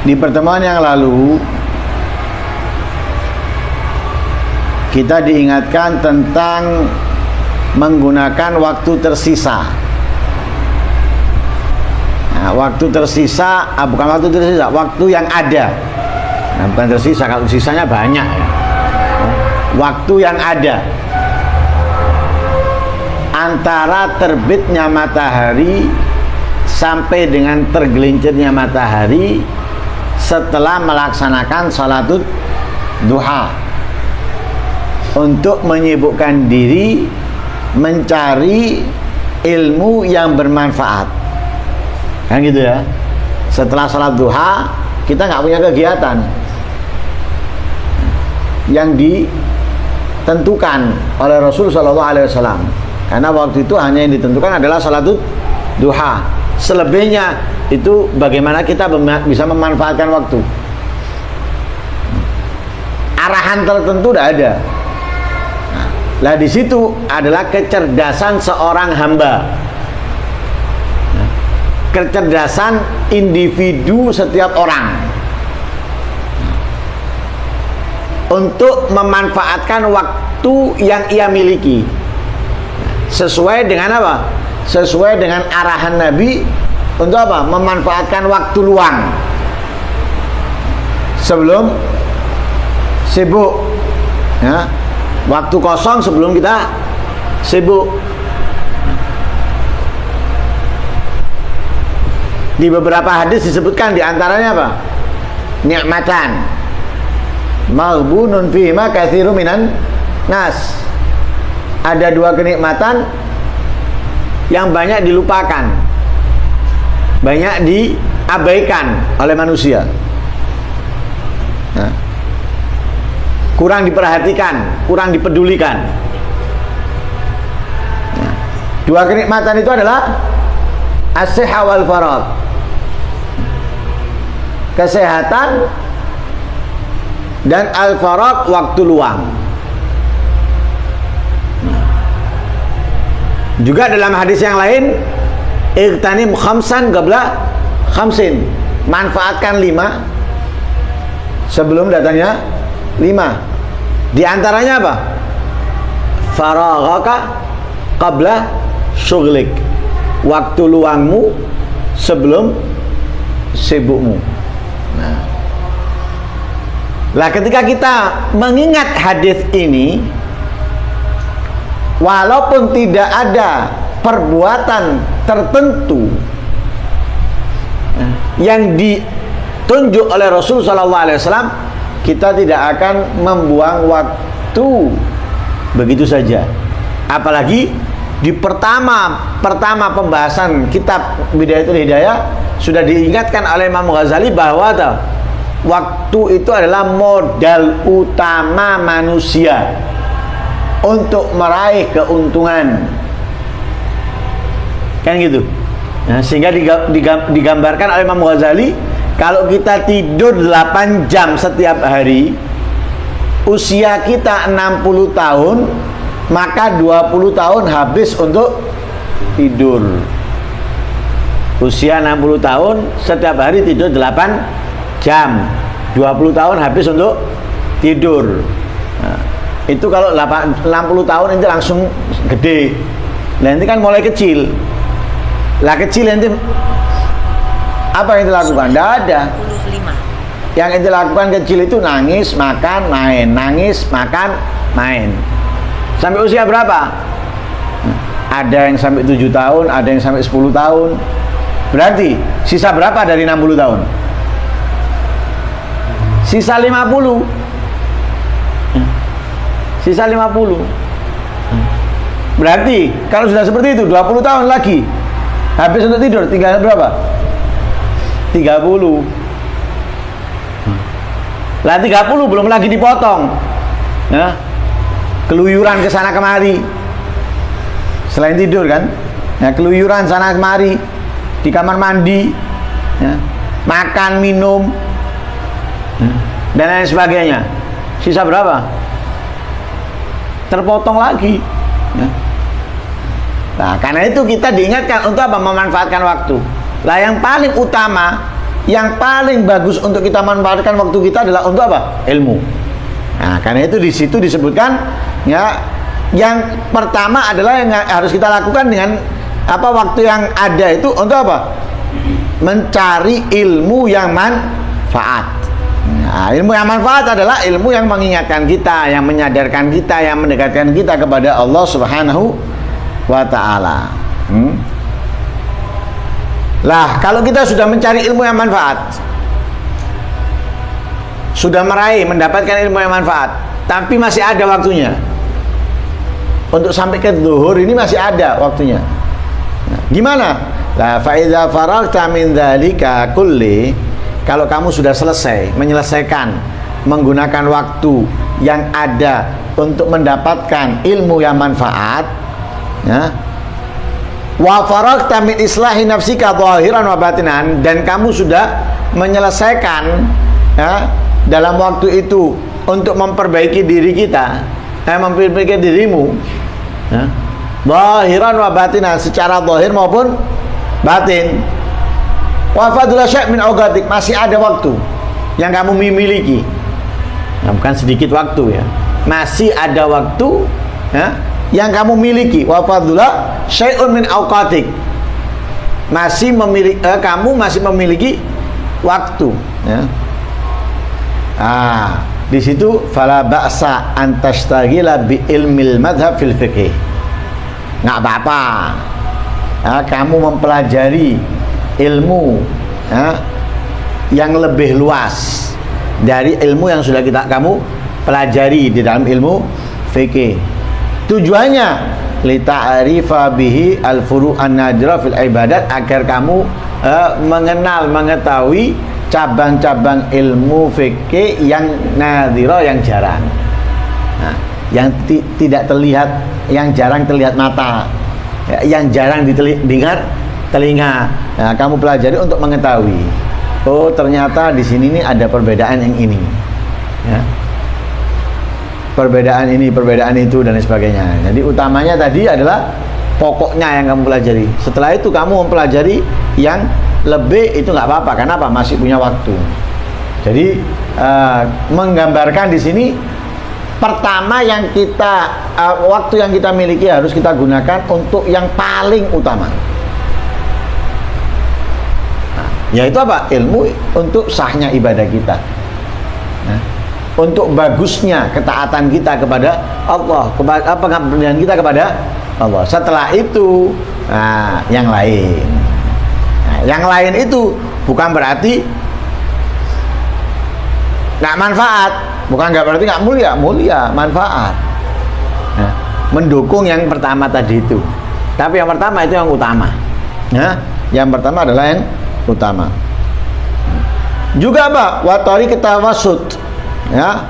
Di pertemuan yang lalu kita diingatkan tentang menggunakan waktu tersisa. Nah, waktu tersisa, bukan waktu tersisa, waktu yang ada. Nah, bukan tersisa, kalau sisanya banyak ya. Waktu yang ada antara terbitnya matahari sampai dengan tergelincirnya matahari setelah melaksanakan salatul duha, untuk menyibukkan diri mencari ilmu yang bermanfaat, kan gitu ya. Setelah salat duha kita nggak punya kegiatan yang ditentukan oleh Rasul Shallallahu Alaihi Wasallam, karena waktu itu hanya yang ditentukan adalah salatul duha. Selebihnya itu bagaimana kita bisa memanfaatkan waktu. Arahan tertentu tidak ada. Nah, di situ adalah kecerdasan seorang hamba, kecerdasan individu setiap orang untuk memanfaatkan waktu yang ia miliki sesuai dengan apa? Sesuai dengan arahan Nabi untuk apa? Memanfaatkan waktu luang sebelum sibuk, ya. Waktu kosong sebelum kita sibuk. Di beberapa hadis disebutkan, diantaranya apa? Nikmatan maghbunun fihima katsirun minan nas. Ada dua kenikmatan yang banyak dilupakan, banyak diabaikan oleh manusia, nah, kurang diperhatikan, kurang dipedulikan. Nah, dua kenikmatan itu adalah as-sihha wal faragh, kesehatan dan al-faragh, waktu luang. Juga dalam hadis yang lain, ightanim khamsan qabla khamsin, manfaatkan 5 sebelum datangnya 5. Di antaranya apa? Faraghaka qabla syughlik, waktu luangmu sebelum sibukmu. Nah, ketika kita mengingat hadis ini, walaupun tidak ada perbuatan tertentu yang ditunjuk oleh Rasul SAW, kita tidak akan membuang waktu begitu saja. Apalagi di pertama pembahasan kitab Bidayatul Hidayah sudah diingatkan oleh Imam Ghazali bahwa waktu itu adalah modal utama manusia untuk meraih keuntungan, kan gitu. Nah, sehingga digambarkan oleh Imam Ghazali, kalau kita tidur 8 jam setiap hari, usia kita 60 tahun, maka 20 tahun habis untuk tidur. Usia 60 tahun, setiap hari tidur 8 jam, 20 tahun habis untuk tidur. Nah, itu kalau 60 tahun itu langsung gede. Nanti kan mulai kecil. Lah kecil nanti apa yang dilakukan? Tidak ada. Yang dilakukan kecil itu nangis, makan, main, nangis, makan, main. Sampai usia berapa? Ada yang sampai 7 tahun, ada yang sampai 10 tahun. Berarti sisa berapa dari 60 tahun? Sisa 50. Sisa 50. Berarti kalau sudah seperti itu 20 tahun lagi habis untuk tidur, tinggal berapa? 30. Lah 30 belum lagi dipotong, ya, keluyuran ke sana kemari. Selain tidur kan, ya, keluyuran sana kemari di kamar mandi, ya, makan, minum, dan lain sebagainya. Sisa berapa? Terpotong lagi, ya. Nah, karena itu kita diingatkan untuk apa? Memanfaatkan waktu. Lah yang paling utama, yang paling bagus untuk kita manfaatkan waktu kita adalah untuk apa? Ilmu. Nah, karena itu di situ disebutkan ya, yang pertama adalah yang harus kita lakukan dengan apa, waktu yang ada itu untuk apa? Mencari ilmu yang manfaat. Nah, ilmu yang manfaat adalah ilmu yang mengingatkan kita, yang menyadarkan kita, yang mendekatkan kita kepada Allah Subhanahu wa ta'ala. Lah, kalau kita sudah mencari ilmu yang manfaat, sudah meraih, mendapatkan ilmu yang manfaat, tapi masih ada waktunya untuk sampai ke zuhur, ini masih ada waktunya. Nah, gimana? La fa idza faragta min dzalika kulli, kalau kamu sudah selesai menyelesaikan menggunakan waktu yang ada untuk mendapatkan ilmu yang manfaat, ya, wa faragta min islahi nafsika zahiran wa batinan, dan kamu sudah menyelesaikan ya, dalam waktu itu untuk memperbaiki diri kita, memperbaiki dirimu ya, zahiran wa batinan, secara zahir maupun batin. Wa fadla syai' min awqatik, masih ada waktu yang kamu miliki. Nah, bukan sedikit waktu ya, masih ada waktu ya, yang kamu miliki. Wa fadla syai'un min awqatik, masih memiliki, kamu masih memiliki waktu ya. Di situ fala ba'sa an tashtagila bi ilmil madhab fil fiqh. Nggak apa-apa kamu mempelajari ilmu yang lebih luas dari ilmu yang sudah kamu pelajari di dalam ilmu fikih. Tujuannya li ta'rifa bihi al-furu' an-nadira fil ibadat, agar kamu mengenal, mengetahui cabang-cabang ilmu fikih yang nadira, yang jarang, yang tidak terlihat, yang jarang terlihat mata, yang jarang didengar telinga. Nah, kamu pelajari untuk mengetahui, oh ternyata di sini nih ada perbedaan yang ini ya, perbedaan ini, perbedaan itu, dan sebagainya. Jadi utamanya tadi adalah pokoknya yang kamu pelajari. Setelah itu kamu mempelajari yang lebih, itu nggak apa-apa. Kenapa? Masih punya waktu. Jadi menggambarkan di sini, pertama yang kita waktu yang kita miliki harus kita gunakan untuk yang paling utama. Yaitu apa? Ilmu untuk sahnya ibadah kita, untuk bagusnya ketaatan kita kepada Allah, pengabdian kita kepada Allah. Setelah itu yang lain, yang lain itu bukan berarti nggak manfaat, bukan nggak berarti nggak mulia, mulia, manfaat. Mendukung yang pertama tadi itu, tapi yang pertama itu yang utama. Yang pertama adalah yang utama. Juga apa? Wa tariqat tawassut, ya.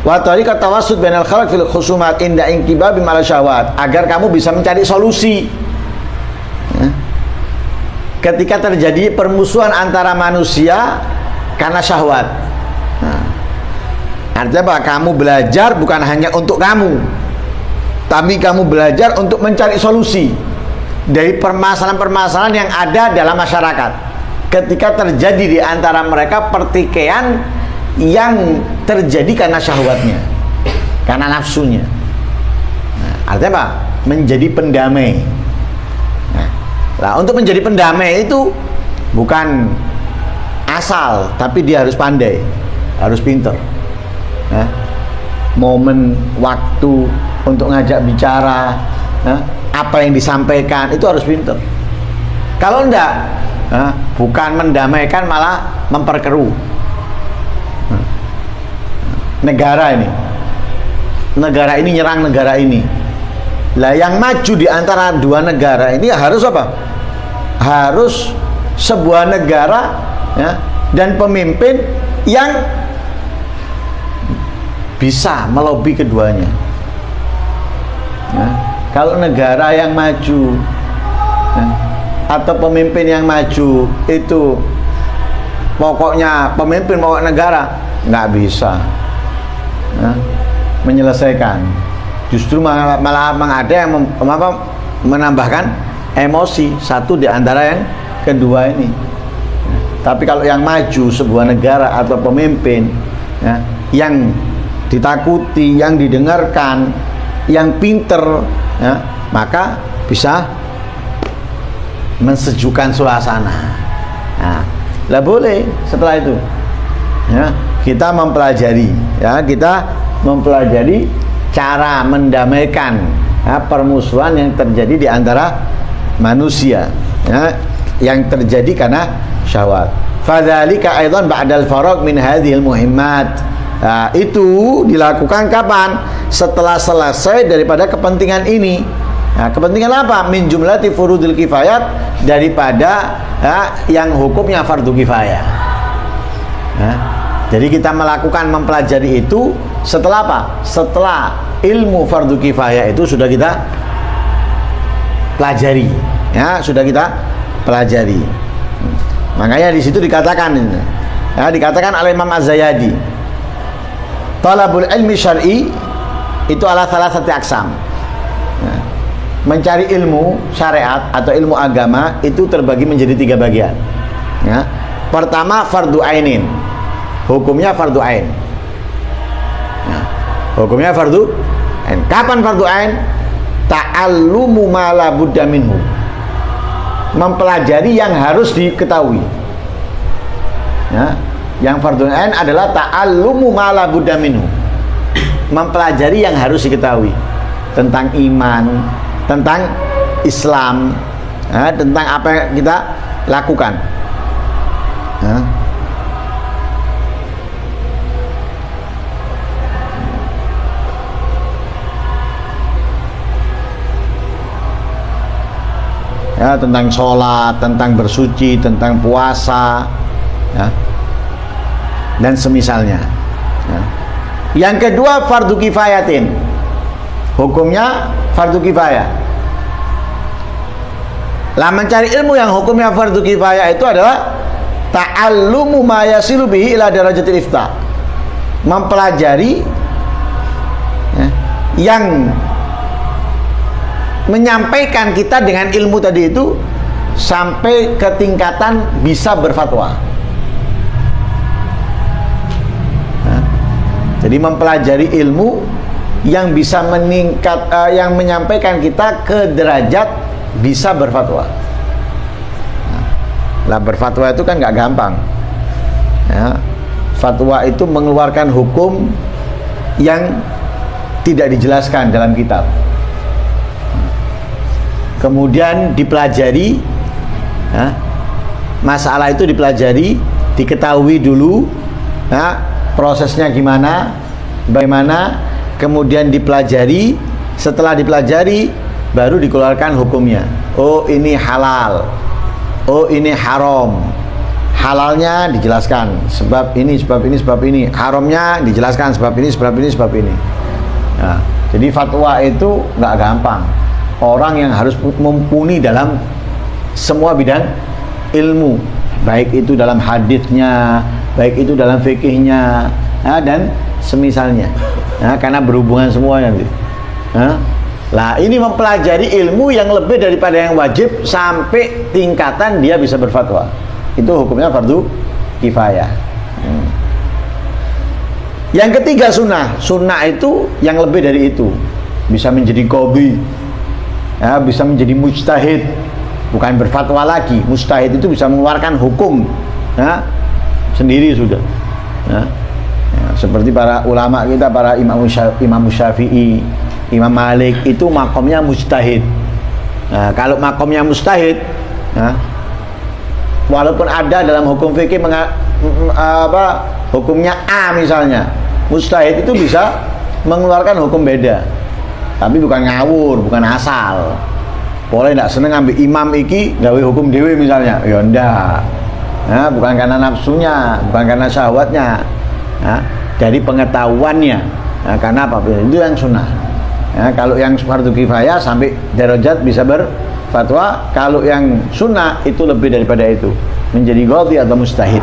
Wa tariqat tawassut bainal khalq fil khusumat inda inqibab mal syahwat, agar kamu bisa mencari solusi ketika terjadi permusuhan antara manusia karena syahwat. Artinya apa? Kamu belajar bukan hanya untuk kamu, tapi kamu belajar untuk mencari solusi dari permasalahan-permasalahan yang ada dalam masyarakat. Ketika terjadi di antara mereka pertikaian yang terjadi karena syahwatnya, karena nafsunya. Artinya apa? Menjadi pendamai. Nah, untuk menjadi pendamai itu bukan asal, tapi dia harus pandai, harus pinter. Momen, waktu untuk ngajak bicara, apa yang disampaikan itu harus pinter. Kalau enggak, bukan mendamaikan, malah memperkeruh. Negara ini nyerang negara ini. Lah, yang maju di antara dua negara ini harus apa? Harus sebuah negara ya, dan pemimpin yang bisa melobi keduanya. Kalau negara yang maju atau pemimpin yang maju itu pokoknya pemimpin pokok negara, nggak bisa menyelesaikan. Justru malah ada yang menambahkan emosi satu di antara yang kedua ini. Tapi kalau yang maju sebuah negara atau pemimpin, ya, yang ditakuti, yang didengarkan, yang pinter, ya, maka bisa mensejukkan suasana. Nah, lah boleh setelah itu, ya, kita mempelajari, ya, kita mempelajari cara mendamaikan, ya, permusuhan yang terjadi di antara manusia, ya, yang terjadi karena syahwat. Fadzalika aidan ba'dal faragh min hadhil muhimmat. Nah, itu dilakukan kapan? Setelah selesai daripada kepentingan ini. Nah, kepentingan apa? Min jumlati furudil kifayat, daripada, ya, yang hukumnya fardu kifayah. Nah, jadi kita melakukan mempelajari itu setelah apa? Setelah ilmu fardu kifayah itu sudah kita pelajari, ya, sudah kita pelajari. Makanya di situ dikatakan, ya, dikatakan oleh Imam Az-Zayadi, talabul ilmi syar'i itu ala thalathati aqsam. Nah, mencari ilmu syariat atau ilmu agama itu terbagi menjadi 3 bagian. Ya. Pertama, fardu ainin, hukumnya fardu ain. Nah, hukumnya fardu ain. Kapan fardu ain? Ta'allumu ma la budda minhu, mempelajari yang harus diketahui. Ya, yang fardu ain adalah ta'allumu ma la budda minhu, mempelajari yang harus diketahui tentang iman, tentang Islam, ya, tentang apa yang kita lakukan. Ya. Ya, tentang sholat, tentang bersuci, tentang puasa, ya, dan semisalnya. Ya. Yang kedua, fardu kifayatin, hukumnya fardu kifayah. Lah, mencari ilmu yang hukumnya fardu kifayah itu adalah ta'allumu ma yasilu bihi ila darajatil ifta, mempelajari, ya, yang menyampaikan kita dengan ilmu tadi itu sampai ke tingkatan bisa berfatwa. Nah, jadi mempelajari ilmu yang bisa meningkat, yang menyampaikan kita ke derajat bisa berfatwa. Nah, lah, berfatwa itu kan nggak gampang. Ya, fatwa itu mengeluarkan hukum yang tidak dijelaskan dalam kitab. Kemudian dipelajari, ya, masalah itu dipelajari, diketahui dulu, ya, prosesnya gimana, bagaimana, kemudian dipelajari. Setelah dipelajari baru dikeluarkan hukumnya. Oh, ini halal, oh, ini haram. Halalnya dijelaskan sebab ini, sebab ini, sebab ini. Haramnya dijelaskan sebab ini, sebab ini, sebab ini. Nah, jadi fatwa itu nggak gampang. Orang yang harus mumpuni dalam semua bidang ilmu, baik itu dalam hadisnya, baik itu dalam fikihnya, ya, dan semisalnya, ya, karena berhubungan semuanya. Ya. Lah, ini mempelajari ilmu yang lebih daripada yang wajib sampai tingkatan dia bisa berfatwa. Itu hukumnya fardu kifayah. Yang ketiga, sunnah. Sunnah itu yang lebih dari itu, bisa menjadi qadhi, ya, bisa menjadi mujtahid, bukan berfatwa lagi. Mujtahid itu bisa mengeluarkan hukum, ya, sendiri sudah. Ya. Ya, seperti para ulama kita, para Imam Syafi'i, Imam Malik, itu makomnya mujtahid. Nah, kalau makomnya mujtahid, ya, walaupun ada dalam hukum fikih hukumnya A misalnya, mujtahid itu bisa mengeluarkan hukum beda. Tapi bukan ngawur, bukan asal. Boleh tidak seneng ambil imam iki gawe hukum dewi misalnya, ya ndak. Ya, bukan karena nafsunya, bukan karena syahwatnya, ya, dari pengetahuannya. Ya, karena apa? Itu yang sunnah. Ya, kalau yang fardu kifayah sampai derajat bisa berfatwa. Kalau yang sunnah itu lebih daripada itu, menjadi qadhi atau mujtahid.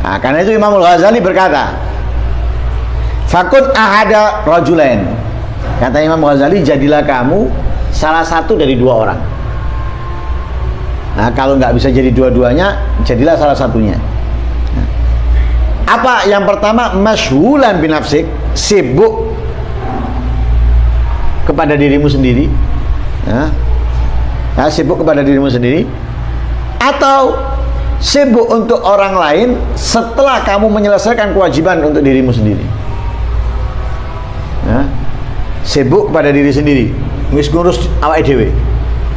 Nah, karena itu Imam Al-Ghazali berkata, fakut ahada rajulain, kata Imam Ghazali, jadilah kamu salah satu dari dua orang. Nah, kalau nggak bisa jadi dua-duanya, jadilah salah satunya. Nah, apa yang pertama? Masyhulan binafsik, sibuk kepada dirimu sendiri. Nah, sibuk kepada dirimu sendiri, atau sibuk untuk orang lain setelah kamu menyelesaikan kewajiban untuk dirimu sendiri. Nah, sibuk kepada diri sendiri, ngurus awake dhewe,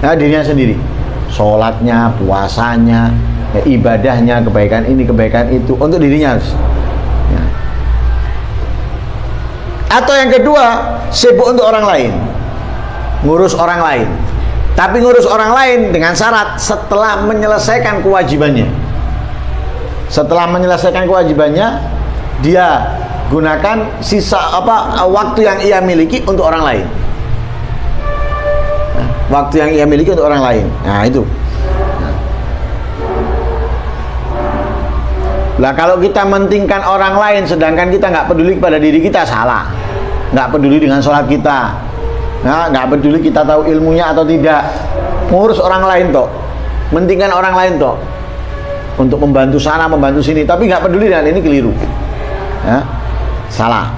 nah, dirinya sendiri, sholatnya, puasanya, ya, ibadahnya, kebaikan ini, kebaikan itu untuk dirinya harus. Ya. Atau yang kedua, sibuk untuk orang lain, ngurus orang lain, tapi ngurus orang lain dengan syarat setelah menyelesaikan kewajibannya. Setelah menyelesaikan kewajibannya, dia gunakan sisa waktu yang ia miliki untuk orang lain. Nah, waktu yang ia miliki untuk orang lain. Nah, itu. Nah, kalau kita mentingkan orang lain sedangkan kita nggak peduli kepada diri kita, salah. Nggak peduli dengan sholat kita. Nah, nggak peduli kita tahu ilmunya atau tidak. Ngurus orang lain toh, mentingkan orang lain toh, untuk membantu sana, membantu sini, tapi nggak peduli dengan ini, keliru. Ya, salah.